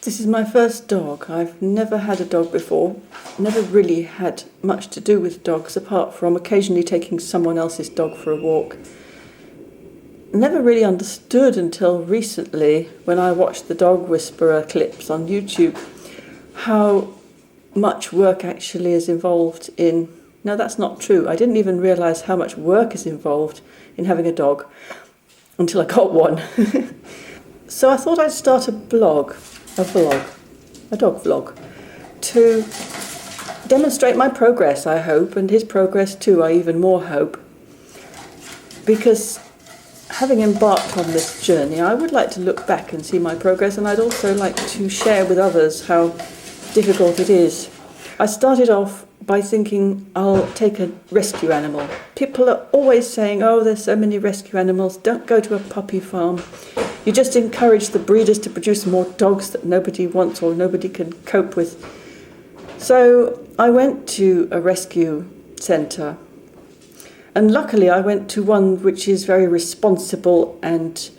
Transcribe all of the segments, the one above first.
This is my first dog. I've never had a dog before, never really had much to do with dogs apart from occasionally taking someone else's dog for a walk. Never really understood until recently when I watched the dog whisperer clips on YouTube how much work actually is involved in... No, that's not true. I didn't even realise how much work is involved in having a dog until I got one. So I thought I'd start a dog vlog, to demonstrate my progress, I hope, and his progress too, I even more hope. Because having embarked on this journey, I would like to look back and see my progress, and I'd also like to share with others how difficult it is. I started off by thinking I'll take a rescue animal. People are always saying, oh, there's so many rescue animals, don't go to a puppy farm. You just encourage the breeders to produce more dogs that nobody wants or nobody can cope with. So I went to a rescue centre, and luckily I went to one which is very responsible and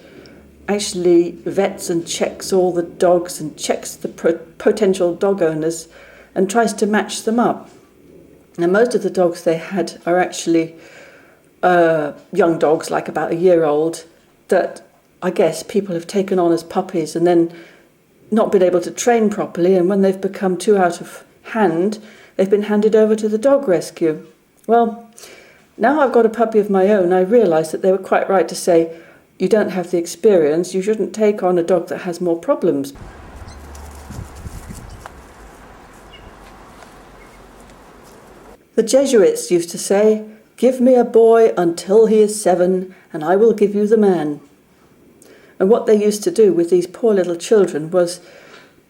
actually vets and checks all the dogs and checks the potential dog owners and tries to match them up. Now most of the dogs they had are actually young dogs, like about a year old, that I guess people have taken on as puppies and then not been able to train properly, and when they've become too out of hand, they've been handed over to the dog rescue. Well, now I've got a puppy of my own, I realise that they were quite right to say, you don't have the experience, you shouldn't take on a dog that has more problems. The Jesuits used to say, give me a boy until he is 7 and I will give you the man. And what they used to do with these poor little children was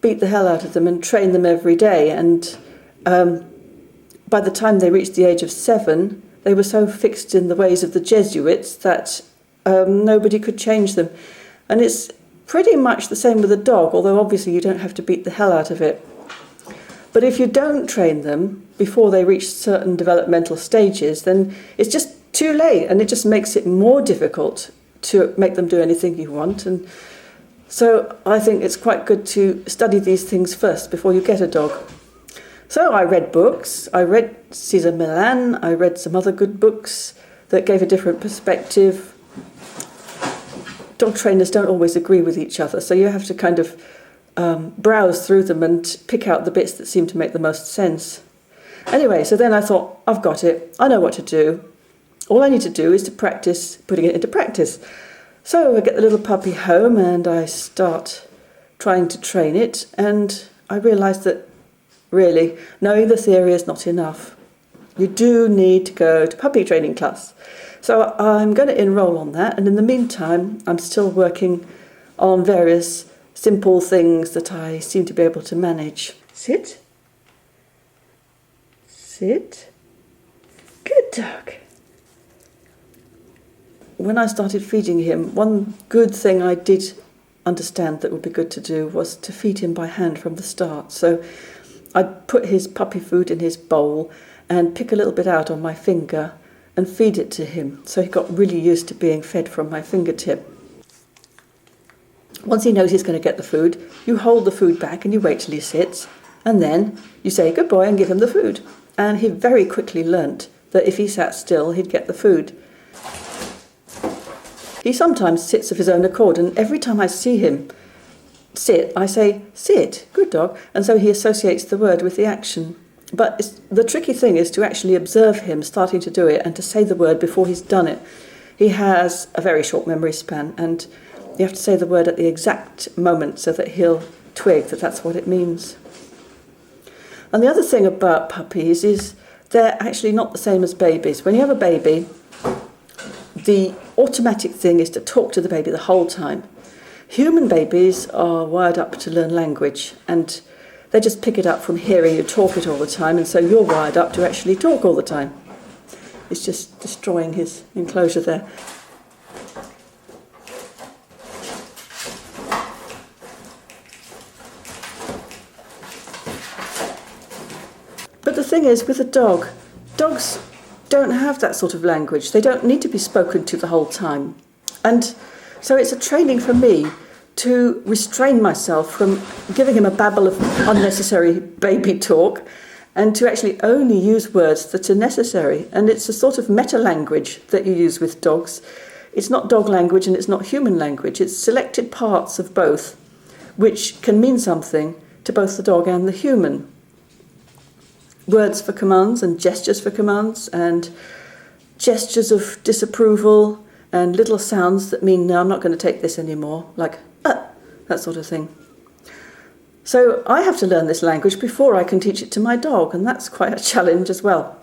beat the hell out of them and train them every day. And by the time they reached the age of 7, they were so fixed in the ways of the Jesuits that nobody could change them. And it's pretty much the same with a dog, although obviously you don't have to beat the hell out of it. But if you don't train them before they reach certain developmental stages, then it's just too late, and it just makes it more difficult to make them do anything you want. And so I think it's quite good to study these things first before you get a dog. So I read books. I read Cesar Millan. I read some other good books that gave a different perspective. Dog trainers don't always agree with each other, so you have to kind of browse through them and pick out the bits that seem to make the most sense. Anyway, so then I thought, I've got it. I know what to do. All I need to do is to practice putting it into practice. So I get the little puppy home and I start trying to train it, and I realise that really knowing the theory is not enough. You do need to go to puppy training class. So I'm going to enrol on that, and in the meantime I'm still working on various simple things that I seem to be able to manage. Sit. Sit. Good dog. When I started feeding him, one good thing I did understand that would be good to do was to feed him by hand from the start. So I'd put his puppy food in his bowl and pick a little bit out on my finger and feed it to him. So he got really used to being fed from my fingertip. Once he knows he's going to get the food, you hold the food back and you wait till he sits, and then you say good boy and give him the food. And he very quickly learnt that if he sat still, he'd get the food. He sometimes sits of his own accord, and every time I see him sit, I say, sit, good dog, and so he associates the word with the action. But the tricky thing is to actually observe him starting to do it and to say the word before he's done it. He has a very short memory span, and you have to say the word at the exact moment so that he'll twig that that's what it means. And the other thing about puppies is they're actually not the same as babies. When you have a baby, the automatic thing is to talk to the baby the whole time. Human babies are wired up to learn language, and they just pick it up from hearing you talk it all the time, and so you're wired up to actually talk all the time. It's just destroying his enclosure there. But the thing is, with a dog, dogs don't have that sort of language. They don't need to be spoken to the whole time. And so it's a training for me to restrain myself from giving him a babble of unnecessary baby talk, and to actually only use words that are necessary. And it's a sort of meta-language that you use with dogs. It's not dog language and it's not human language. It's selected parts of both, which can mean something to both the dog and the human. Words for commands and gestures for commands, and gestures of disapproval, and little sounds that mean, no, I'm not going to take this anymore, like, that sort of thing. So I have to learn this language before I can teach it to my dog, and that's quite a challenge as well,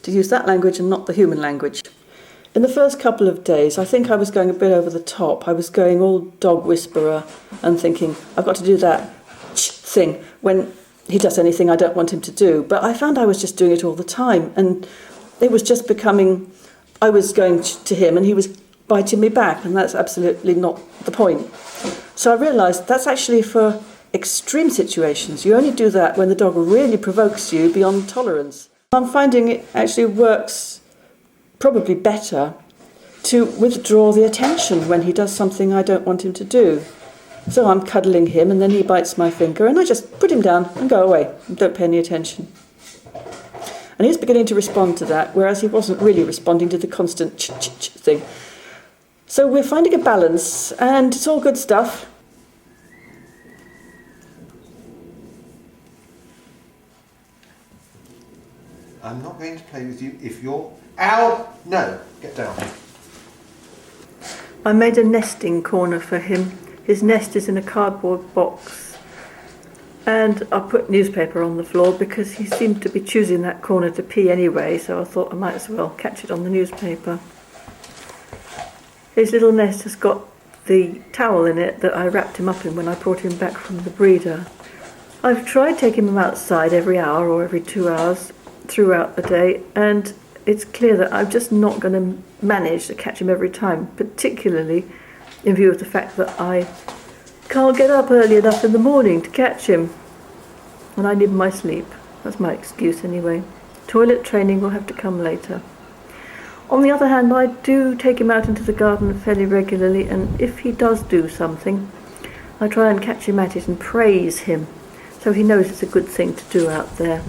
to use that language and not the human language. In the first couple of days, I think I was going a bit over the top. I was going all dog whisperer and thinking, I've got to do that thing when he does anything I don't want him to do. But I found I was just doing it all the time, and it was just becoming, I was going to him and he was biting me back, and that's absolutely not the point. So I realised that's actually for extreme situations. You only do that when the dog really provokes you beyond tolerance. I'm finding it actually works probably better to withdraw the attention when he does something I don't want him to do. So I'm cuddling him and then he bites my finger and I just put him down and go away and don't pay any attention. And he's beginning to respond to that, whereas he wasn't really responding to the constant ch-ch-ch thing. So we're finding a balance, and it's all good stuff. I'm not going to play with you if you're... Ow! No! Get down. I made a nesting corner for him. His nest is in a cardboard box. And I put newspaper on the floor because he seemed to be choosing that corner to pee anyway, so I thought I might as well catch it on the newspaper. His little nest has got the towel in it that I wrapped him up in when I brought him back from the breeder. I've tried taking him outside every hour or every 2 hours throughout the day, and it's clear that I'm just not going to manage to catch him every time, particularly in view of the fact that I can't get up early enough in the morning to catch him, and I need my sleep. That's my excuse anyway. Toilet training will have to come later. On the other hand, I do take him out into the garden fairly regularly, and if he does do something, I try and catch him at it and praise him, so he knows it's a good thing to do out there.